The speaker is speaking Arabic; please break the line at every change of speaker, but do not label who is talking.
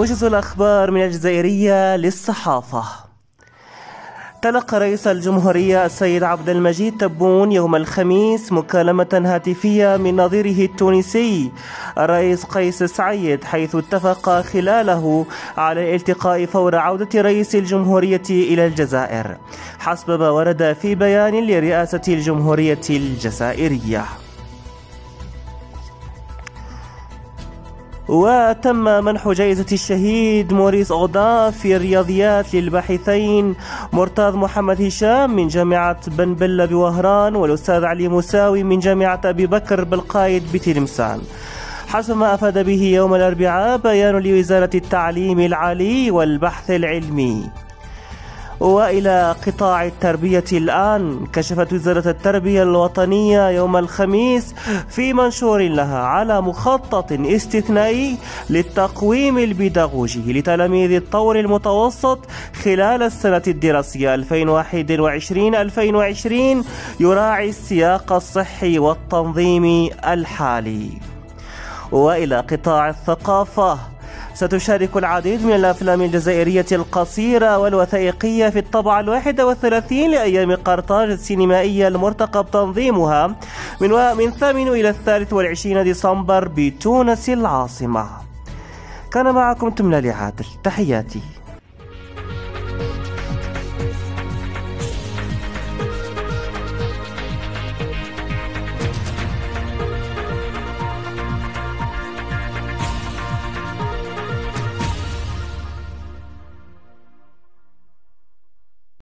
موجز الأخبار من الجزائرية للصحافة. تلقى رئيس الجمهورية السيد عبد المجيد تبون يوم الخميس مكالمة هاتفية من نظيره التونسي الرئيس قيس سعيد، حيث اتفق خلاله على الالتقاء فور عودة رئيس الجمهورية إلى الجزائر، حسب ما ورد في بيان لرئاسة الجمهورية الجزائرية. وتم منح جائزة الشهيد موريس أودان في الرياضيات للباحثين مرتاض محمد هشام من جامعة بن بلة بوهران والأستاذ علي مساوي من جامعة أبي بكر بالقايد بتلمسان، حسب ما أفاد به يوم الأربعاء بيان لوزارة التعليم العالي والبحث العلمي. وإلى قطاع التربية الآن، كشفت وزارة التربية الوطنية يوم الخميس في منشور لها على مخطط استثنائي للتقويم البيداغوجي لتلاميذ الطور المتوسط خلال السنة الدراسية 2021-2020 يراعي السياق الصحي والتنظيمي الحالي. وإلى قطاع الثقافة، ستشارك العديد من الأفلام الجزائرية القصيرة والوثائقية في الطبعة 31 لأيام قرطاج السينمائية المرتقب تنظيمها من 8 إلى 23 ديسمبر بتونس العاصمة. كان معكم تملالي عادل، تحياتي.